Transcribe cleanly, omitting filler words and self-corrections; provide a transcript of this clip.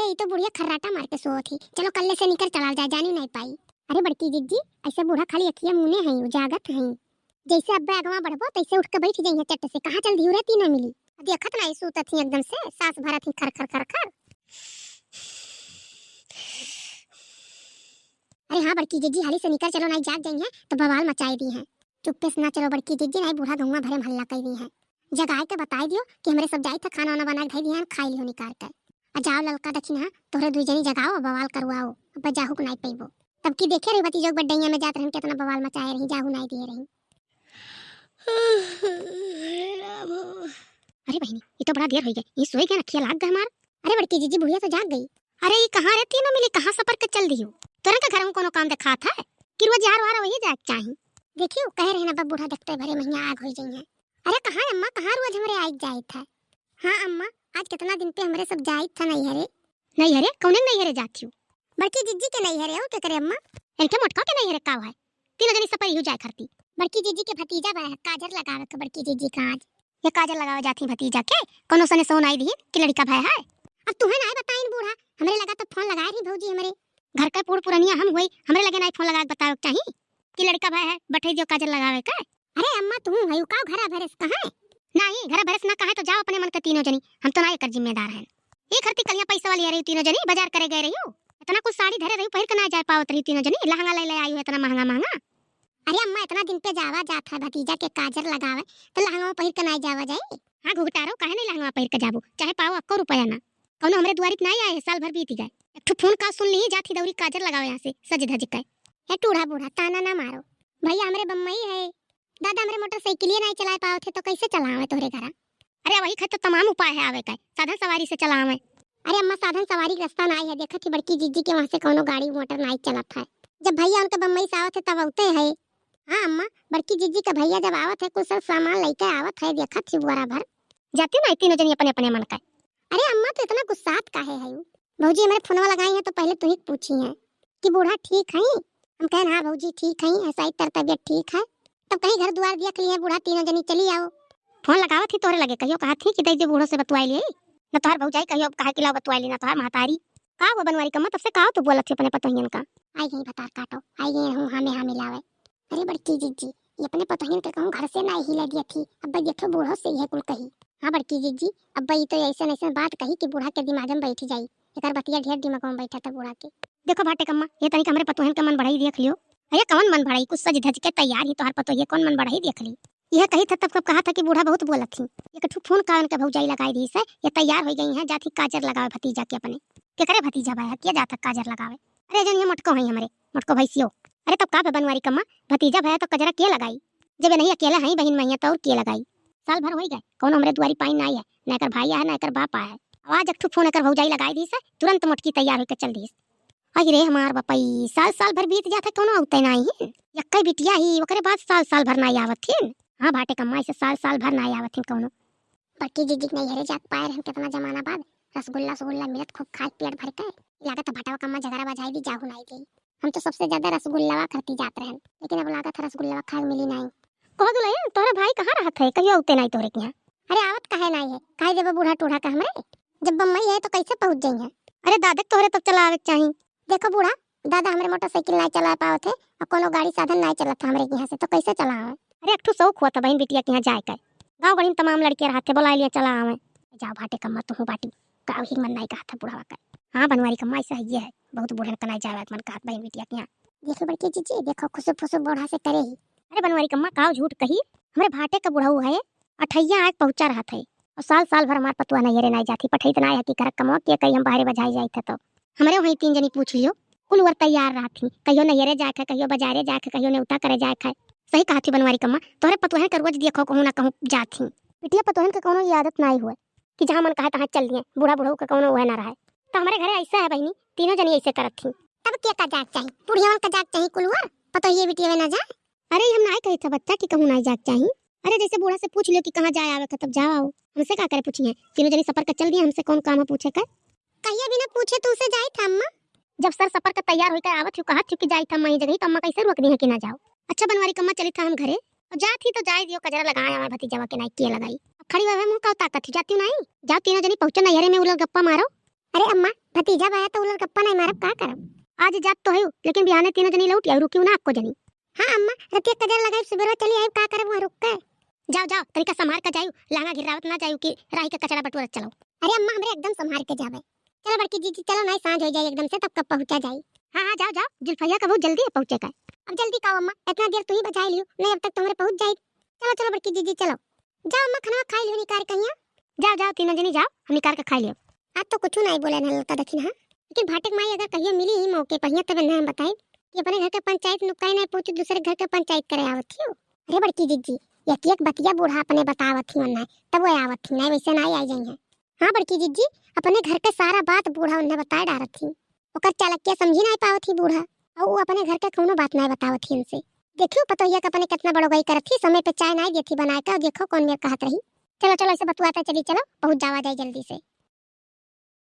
ये तो बुढ़िया खर्राटा मार के सो थी। चलो कल्ले से निकल चला जाए, जानी नहीं पाई। अरे बड़की जिज्जी ऐसे बूढ़ा खाली अखिया मुने हैं, जागत हैं। जैसे अब्बा अगवा बढ़बो तैसे उठ के बैठ जाइए चट से। कहाँ चल दी रहती ना मिली। देखत ना सूतत थी एकदम से, सांस भरत थी खर खर खर खर। अरे हाँ बड़की जिज्जी हाली से निकल चलो, नहीं जाग गई है तो बवाल मचाई दी है। चुप्पे से ना चलो बड़की जिज्जी, नहीं बूढ़ा गौवा भरे हल्ला कर दी है। जगाए के बताई दियो कि हमरे सब जाई था खाना वाना बना के दिया, खाई लियो निकाल कर। आ जाओ ललका दक्षिण हां तोरे दुई जनी जगाओ बवाल करवाओ। अब जाहू को नहीं पैबो तब की देखे रे बती जोग बड्डैया में जात रहन कितना बवाल मचाए रही, जाहू नहीं दिए रही। अरे बहनी ये तो बड़ा देर हो गई, ये सोई गया नखिया लाग गए हमार। अरे बड़की जीजी बुढ़िया तो जाग गई। अरे ये कहां रहती न मिली, कहां सफर के चल दी हो। तोरे के घर में कोनो काम देखा था कि रोज यार वार वही जाग चाही। देखियो कह रहे ना बूढ़ा देखते भरे महीना आग हो जाई है। अरे कहां अम्मा, कहां रोज हमरे आई जाई था। हां अम्मा आज कितना दिन पे हमरे सब जाई था। नहीं हरे नहीं हरे कौने नहीं हरे जाती हो। बड़की जीजी के नहीं हरे हो के करे अम्मा, इनके मोटका के नहीं हरे का है। तीनों जनी सफर हो जाए करती। बड़की जीजी के भतीजा बा काजर लगावे के। बड़की जीजी का आज ये काजर लगावे जाती भतीजा के, कोनो सने सोन आई दी कि लड़का भाई है। अब तुम्हें ना बताइन बूढ़ा, हमरे लगा तो फोन लगाए रही भौजी हमरे घर का पूर पुरानिया हम होई, हमरे लगे नहीं फोन लगा के बताओ चाहिए कि लड़का भाई है बैठे दियो काजर लगावे का। अरे अम्मा तू है का घर भरस कहां है। नहीं घर भरस ना कहां तो जाओ अपने मन के तीनों जनी, हम तो ना एकर जिम्मेदार हैं। ये खरती कलिया पैसा वाली आ रही तीनों जनी, बाजार करे गए रही हो। इतना कुछ साड़ी धरे रही पहिर के ना जा पावत रही तीनों जनी, लहंगा ले ले आई हो इतना महंगा महंगा। अरे अम्मा इतना दिन पे जावा जात है भतीजा के काजर लगावे तो लहंगा पहिर के ना जावा जाए। हां घुघटारो काहे नहीं लहंगा पहिर के जाबो, चाहे पाओ अक्को रुपया ना। कौनो हमरे दुआरी पे नहीं आए, साल भर बीत गए। एक ठो फोन का सुन ली जाती दौरी काजर लगावे यहां से सज धज के। ए टूढ़ा बूढ़ा ताना ना मारो भैया, हमरे बम्मई है। दादा हमरे मोटरसाइकिल नहीं चला पाओ थे तो कैसे चलावे तोरे घर। अरे वही खत तो तमाम उपाय है आवे का, साधन सवारी से चलावे। अरे अम्मा साधन सवारी रास्ता नहीं है, देखत ही बड़की जीजी के वहां से कोनो गाड़ी मोटर नहीं चलत है। जब भैया उनके बम्मई से आवत है तब औते है। हां अम्मा बड़की जीजी का भैया जब आवत है कुछ सामान लेके आवत है, देखत ही बुआरा भर जाती नहीं तीनों जनी अपने अपने मन का। अरे अम्मा तो इतना गुस्सात काहे है। भौजी हमारे फोनवा लगाई है तो पहले तू ही पूछी है कि बूढ़ा ठीक है। हम कहन हां भौजी ठीक है, ऐसा ही तर तबियत ठीक है। तब कहीं घर द्वार देख लिए बूढ़ा तीनों जनी चली आओ। फोन लगावत थी तोरे लगे कहियो कहा थी कि दई दे बूढ़ो से बतवाई ले न तोहर भौजाई कहियो कहा कि ला बतवाई लेना तोहर महतारी का वो बनवारी कम्मा तब से कहा तो बोलत थी अपने पतोहियन का। आई गई बता काटो आई गई हूं हमें हमें लावे। अरे बड़की जीजी ये अपने पतोहियन के कहूं घर से ना ही लगी थी, अब देखो बूढ़ो से यह कुल कही। हां बड़की जीजी अब ये तो ऐसे ऐसे बात कही कि बूढ़ा के दिमाग में बैठ जाई। एकर बतिया ढेर दिमाग में बैठा था बूढ़ा के। देखो भाटे कम्मा ये तनी हमरे पतोहियन के मन बढ़ाई देख लियो। अरे कौन मन बढ़ाई, कुछ सज धज के तैयार ही तोहर पतोहिया कौन मन बढ़ाई देख ली। यह कही था तब कहा था कि बूढ़ा बहुत बोलत थी। ये कठू फोन का उनके भौजाई लगाई दी से ये तैयार हो गई है जाती काजर लगावे भतीजा के अपने के करे भतीजा भाई किया जाता काजर लगावे। अरे जन ये मोटको है हमरे मोटको भैसियो। अरे तब का बनवारी कम्मा भतीजा भाई तो कजरा के लगाई जब नहीं अकेला है बहन मैया तो और के लगाई। साल भर हो गए कौन हमरे दुआरी पाई नहीं है, ना कर भाई है ना कर बाप है। आवाज एक फोन कर भौजाई लगाई दी से तुरंत मोटकी तैयार होकर चल दी। अरे हमार बपई साल साल भर बीत जाता कोनो औते नहीं यक्का बिटिया ही ओकरे बाद साल साल भर नहीं आवत थी। हां भाटे कम्मा से साल साल भर नहीं आवत थी कोनो। बड़की जीजी नहीं हरे जात पाए हम कितना जमाना बाद रसगुल्ला सुगुल्ला मिलत खूब खाए पेट भर के। लागत भाटावा कम्मा जगरा बजाई दी जाहू नहीं गई। हम तो सबसे ज्यादा रसगुल्लावा खाती जात रहन, लेकिन अब लागत रसगुल्लावा खाए मिली नहीं। कह दुले तोरे भाई कहां रहत है कहियो औते नहीं तोरे के यहां। अरे आवत काहे नहीं है, काहे देबो बूढ़ा टूढ़ा का हमरे जब बम्मई है तो कैसे पहुंच जाई है। अरे दादा तोरे तब चलावे चाहिए। देखो बूढ़ा दादा हमरे मोटरसाइकिल नहीं चला पाओ थे और कोनो गाड़ी साधन नहीं चलत हमरे के यहां से तो कैसे चलावे। अरे एक ठो शौक हुआ था बहन बिटिया के यहां जाए के, गांव गड़ी में तमाम लड़कियां रहते बोला लिया चला आवे। जाओ भाटे कम्मा तू बाटी का ही मन नहीं कहा था बूढ़ा का। हां बनवारी कम्मा ऐसा ही है बहुत बूढ़े का नहीं जावे मन कहत बहन बिटिया के यहां। देखो बड़की जीजी देखो खुशु फुसु बूढ़ा से करे ही। अरे बनवारी कम्मा काव झूठ कही हमरे भाटे का बूढ़ा है अठैया आज पहुंचा रहा था और साल साल भर हमार पतुआ नहीं रे नहीं जाती पठई तो नहीं है कि कर कमवा के कहीं हम बाहर बजाई जाई था। तो हमरे वही तीन जनी पूछ लियो कुल वर तैयार रहा थी कहियो नैरे जाए खे कहियो बाजारे जाए खे कहियो नेउता करे जाए खे। सही कहा थी बनवारी कम्मा तोहरे पतोहन के रोज देखो कहूं ना कहूं जाती बिटिया पतोहन के कोनो आदत नहीं हुए कि जहां मन कहे तहां चल दिए बूढ़ा बूढ़ा के कोनो वह ना रहे। तो हमारे घरे ऐसा है बहनी तीनों जनी ऐसे करत थी। तब क्या का जाग चाहिए बुढ़िया का जाग चाहिए कुलवर पतोहिए बिटिया ना जा। अरे हम नहीं कही था बच्चा कि कहूं नहीं जाग चाहिए। अरे जैसे बूढ़ा से पूछ लियो कि कहां जाए आवे तब जाओ आओ हमसे का करे पूछिए तीनों जनी सफर का चल दिए हमसे कौन काम है पूछे कर। कहिए बिना पूछे तू से जाई था अम्मा जब सर सफर का तैयार होकर आवत थी कहा थी कि जाई था मई जगह तो अम्मा कैसे रोक दी है कि ना जाओ। अच्छा बनवारी कम्मा चली था हम घरे और जा थी तो जाए दियो कजरा लगाया हमारे भतीजा के नहीं किए लगाई। अब खड़ी हुए मुंह का ताकत थी जाती नहीं जाओ तीनों जनी पहुंचे नहरे में उलग गप्पा मारो। अरे अम्मा भतीजा बाया तो उलर गप्पा नहीं मारब का करब। आज जात तो है लेकिन बिहाने तीनों जनी लौट आउ रुकियो ना आपको जनी। हां अम्मा रतिया कजर लगाई सुबह चली आई का करब वहां रुक के। जाओ जाओ तरीका संभार के जायू लांगा गिरावत ना जायू कि राही के कचरा बटोरत चलो। अरे अम्मा हमरे एकदम संभार के जावे। चलो बड़की जीजी चलो नहीं सांझ हो जाए एकदम से तब कब पहुंचा जाई। हां हां जाओ जाओ जुल्फैया का बहुत जल्दी पहुंचे का। अब जल्दी का अम्मा इतना देर तू ही बचा लियो नहीं अब तक तुम्हारे पहुंच जाई। चलो चलो बड़की जीजी चलो। जाओ अम्मा खाना खा लियो निकार कहिया। जाओ जाओ तीनों जनी जाओ हम निकार के खा लियो। आज तो कुछ नहीं बोले ना लता दखिन हां लेकिन भाटक माई अगर कहियो मिली ही मौके पहिया तब ना हम बताई कि अपने घर के पंचायत नुकाई नहीं पहुंची दूसरे घर के पंचायत करे आवत हियो। अरे बड़की जीजी एक बतिया बूढ़ा अपने बतावत ही ना तब वो आवत थी नहीं वैसे नहीं आई जाई है। हां बड़की जीजी अपने घर के सारा बात बूढ़ा उन्हें बताए डारत थी ओकर चालकिया समझी नहीं पावत थी बूढ़ा और वो अपने घर के कोनो बात नहीं बतावत थी उनसे। देखियो पतोहिया अपने कितना बड़ो गई करत थी समय पे चाय नहीं देती बना के देखो कौन मेरे कहत रही। चलो चलो ऐसे बतुआता चली चलो पहुंच जावा जाए जल्दी से।